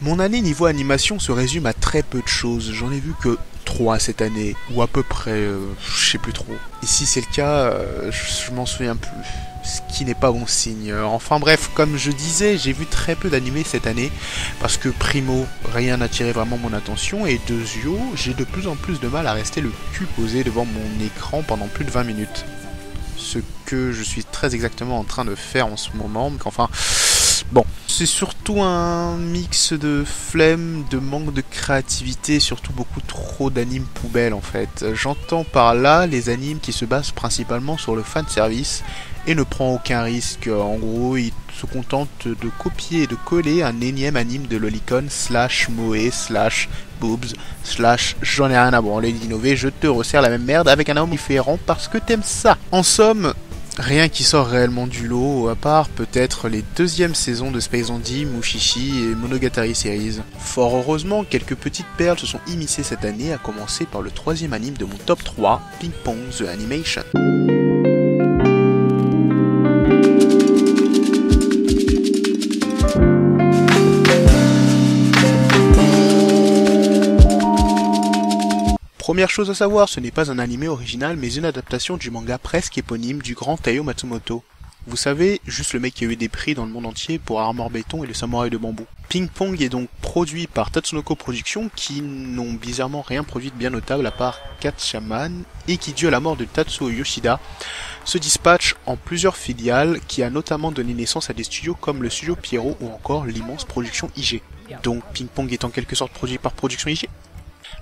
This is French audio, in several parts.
Mon année niveau animation se résume à très peu de choses, j'en ai vu que 3 cette année, ou à peu près, je sais plus trop. Et si c'est le cas, je m'en souviens plus, ce qui n'est pas bon signe. Enfin bref, comme je disais, j'ai vu très peu d'animés cette année, parce que primo, rien n'attirait vraiment mon attention, et deuxio, j'ai de plus en plus de mal à rester le cul posé devant mon écran pendant plus de 20 minutes. Ce que je suis très exactement en train de faire en ce moment, enfin... Bon, c'est surtout un mix de flemme, de manque de créativité, surtout beaucoup trop d'animes poubelles en fait. J'entends par là les animes qui se basent principalement sur le fanservice et ne prend aucun risque. En gros, ils se contentent de copier et de coller un énième anime de Lolicon / Moe / Boobs / j'en ai rien à branler d'innover, je te resserre la même merde avec un homme différent parce que t'aimes ça. En somme, rien qui sort réellement du lot, à part peut-être les deuxièmes saisons de Space Dandy, Mushishi et Monogatari Series. Fort heureusement, quelques petites perles se sont immiscées cette année, à commencer par le troisième anime de mon top 3, Ping Pong The Animation. Première chose à savoir, ce n'est pas un animé original mais une adaptation du manga presque éponyme du grand Taiyo Matsumoto. Vous savez, juste le mec qui a eu des prix dans le monde entier pour Armor Béton et le Samouraï de Bambou. Ping Pong est donc produit par Tatsunoko Productions qui n'ont bizarrement rien produit de bien notable à part Cat Shaman et qui, dû à la mort de Tatsuo Yoshida, se dispatche en plusieurs filiales qui a notamment donné naissance à des studios comme le studio Pierrot ou encore l'immense production IG. Donc Ping Pong est en quelque sorte produit par Production IG.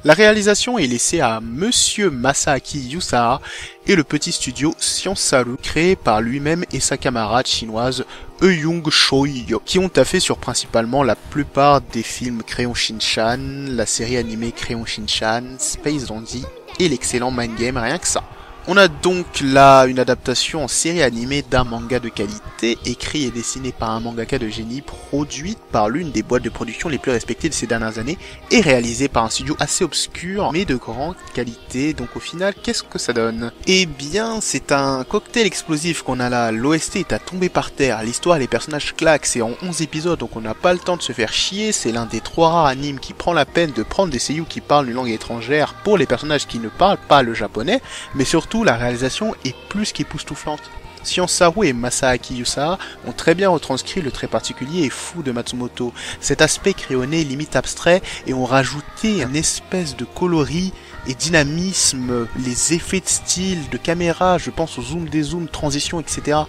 La réalisation est laissée à Monsieur Masaaki Yusaha et le petit studio Science Saru créé par lui-même et sa camarade chinoise Eung Choi-yo, qui ont taffé sur principalement la plupart des films Crayon Shin-chan, la série animée Crayon Shin-chan, Space Dandy et l'excellent Mind Game, rien que ça. On a donc là une adaptation en série animée d'un manga de qualité, écrit et dessiné par un mangaka de génie, produite par l'une des boîtes de production les plus respectées de ces dernières années, et réalisée par un studio assez obscur, mais de grande qualité. Donc au final, qu'est-ce que ça donne? Eh bien, c'est un cocktail explosif qu'on a là. L'OST est à tomber par terre, l'histoire et les personnages claquent, c'est en 11 épisodes, donc on n'a pas le temps de se faire chier, c'est l'un des 3 rares animes qui prend la peine de prendre des seiyuu qui parlent une langue étrangère pour les personnages qui ne parlent pas le japonais, mais surtout la réalisation est plus qu'époustouflante. Science Saru et Masaaki Yusaha ont très bien retranscrit le trait particulier et fou de Matsumoto, cet aspect crayonné limite abstrait, et ont rajouté une espèce de coloris et dynamisme, les effets de style, de caméra, je pense au zoom, dézoom, transition, etc.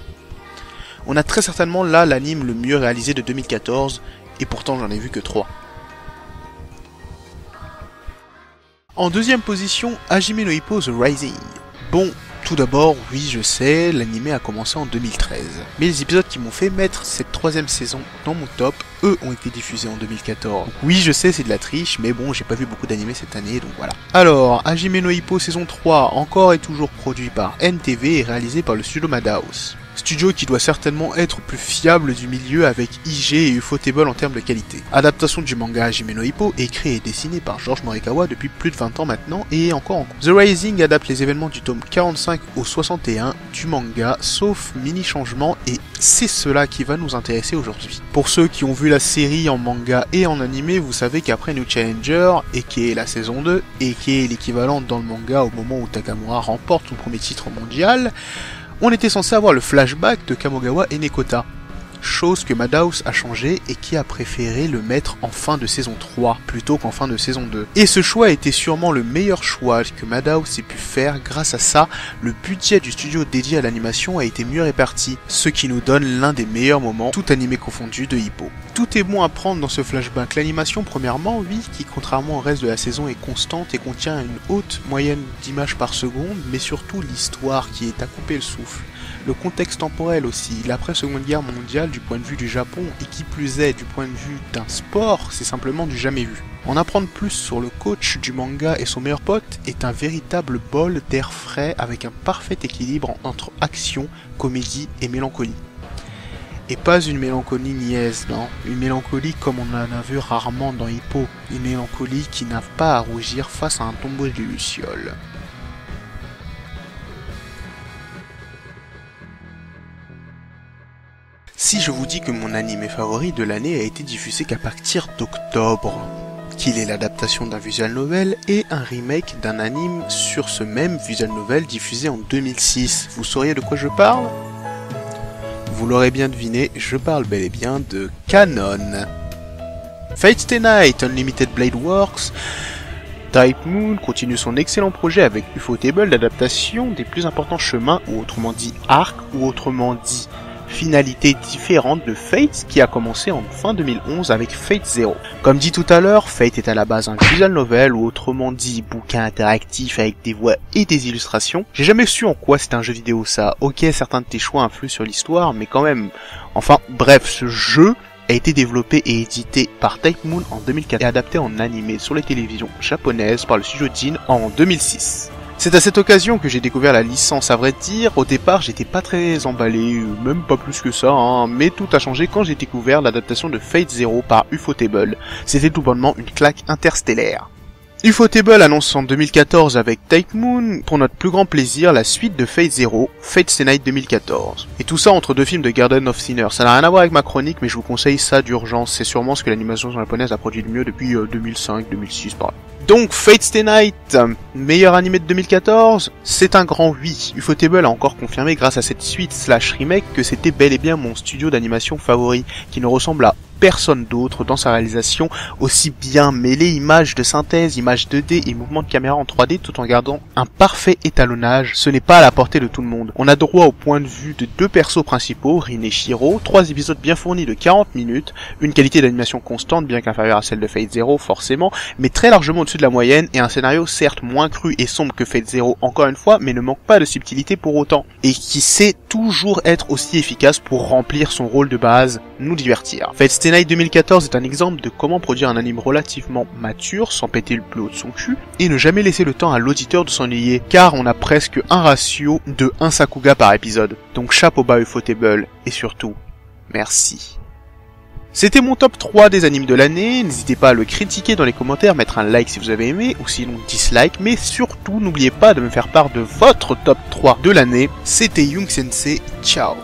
On a très certainement là l'anime le mieux réalisé de 2014, et pourtant j'en ai vu que 3. En deuxième position, Hajime no Ippo The Rising. Bon, tout d'abord, oui je sais, l'anime a commencé en 2013. Mais les épisodes qui m'ont fait mettre cette 3ème saison dans mon top, eux ont été diffusés en 2014. Donc oui je sais c'est de la triche, mais bon j'ai pas vu beaucoup d'animés cette année, donc voilà. Alors, Hajime no Ippo saison 3, encore et toujours produit par NTV et réalisé par le studio Madhouse. Studio qui doit certainement être plus fiable du milieu avec IG et Ufotable en termes de qualité. Adaptation du manga Hajime no Ippo, écrit et dessiné par George Morikawa depuis plus de 20 ans maintenant et encore en cours. The Rising adapte les événements du tome 45 au 61 du manga, sauf mini changement, et c'est cela qui va nous intéresser aujourd'hui. Pour ceux qui ont vu la série en manga et en animé, vous savez qu'après New Challenger, et qui est la saison 2, et qui est l'équivalent dans le manga au moment où Takamura remporte son premier titre mondial, on était censé avoir le flashback de Kamogawa et Nekota, chose que Madhouse a changé et qui a préféré le mettre en fin de saison 3 plutôt qu'en fin de saison 2. Et ce choix était sûrement le meilleur choix que Madhouse ait pu faire. Grâce à ça, le budget du studio dédié à l'animation a été mieux réparti, ce qui nous donne l'un des meilleurs moments, tout animé confondu, de Hippo. Tout est bon à prendre dans ce flashback. L'animation, premièrement, oui, qui contrairement au reste de la saison est constante et contient une haute moyenne d'images par seconde, mais surtout l'histoire qui est à couper le souffle. Le contexte temporel aussi, l'après-seconde guerre mondiale du point de vue du Japon, et qui plus est du point de vue d'un sport, c'est simplement du jamais vu. En apprendre plus sur le coach du manga et son meilleur pote est un véritable bol d'air frais avec un parfait équilibre entre action, comédie et mélancolie. Et pas une mélancolie niaise, non, une mélancolie comme on en a vu rarement dans Hippo, une mélancolie qui n'a pas à rougir face à un tombeau de lucioles. Si je vous dis que mon animé favori de l'année a été diffusé qu'à partir d'octobre, qu'il est l'adaptation d'un visual novel et un remake d'un anime sur ce même visual novel diffusé en 2006, vous sauriez de quoi je parle? Vous l'aurez bien deviné, je parle bel et bien de Kanon. Fate Stay Night Unlimited Blade Works, Type Moon continue son excellent projet avec Ufotable d'adaptation des plus importants chemins, ou autrement dit arcs, ou autrement dit finalité différente de Fate qui a commencé en fin 2011 avec Fate Zero. Comme dit tout à l'heure, Fate est à la base un visual novel ou autrement dit bouquin interactif avec des voix et des illustrations. J'ai jamais su en quoi c'est un jeu vidéo ça. Ok, certains de tes choix influent sur l'histoire, mais quand même. Enfin, bref, ce jeu a été développé et édité par Type Moon en 2004 et adapté en animé sur les télévisions japonaises par le studio Jin en 2006. C'est à cette occasion que j'ai découvert la licence, à vrai dire. Au départ, j'étais pas très emballé, même pas plus que ça, mais tout a changé quand j'ai découvert l'adaptation de Fate Zero par Ufotable. C'était tout bonnement une claque interstellaire. Ufotable annonce en 2014 avec Type Moon, pour notre plus grand plaisir, la suite de Fate Zero, Fate Stay Night 2014. Et tout ça entre deux films de Garden of Sinners. Ça n'a rien à voir avec ma chronique, mais je vous conseille ça d'urgence. C'est sûrement ce que l'animation japonaise a produit de mieux depuis 2005-2006 par là. Donc, Fate Stay Night, meilleur animé de 2014, c'est un grand oui. Ufotable a encore confirmé grâce à cette suite / remake que c'était bel et bien mon studio d'animation favori, qui ne ressemble à personne d'autre dans sa réalisation, aussi bien mêlé images de synthèse, images 2D et mouvements de caméra en 3D tout en gardant un parfait étalonnage. Ce n'est pas à la portée de tout le monde. On a droit au point de vue de deux persos principaux, Rin et Shiro, 3 épisodes bien fournis de 40 minutes, une qualité d'animation constante bien qu'inférieure à celle de Fate Zero forcément, mais très largement au-dessus de la moyenne et un scénario certes moins cru et sombre que Fate Zero encore une fois, mais ne manque pas de subtilité pour autant, et qui sait toujours être aussi efficace pour remplir son rôle de base, nous divertir. Fate Stay Night 2014 est un exemple de comment produire un anime relativement mature sans péter le plus haut de son cul et ne jamais laisser le temps à l'auditeur de s'ennuyer, car on a presque un ratio de 1 Sakuga par épisode. Donc chapeau bas Ufotable et surtout, merci. C'était mon top 3 des animes de l'année, n'hésitez pas à le critiquer dans les commentaires, mettre un like si vous avez aimé, ou sinon dislike, mais surtout n'oubliez pas de me faire part de votre top 3 de l'année. C'était Young Sensei, ciao.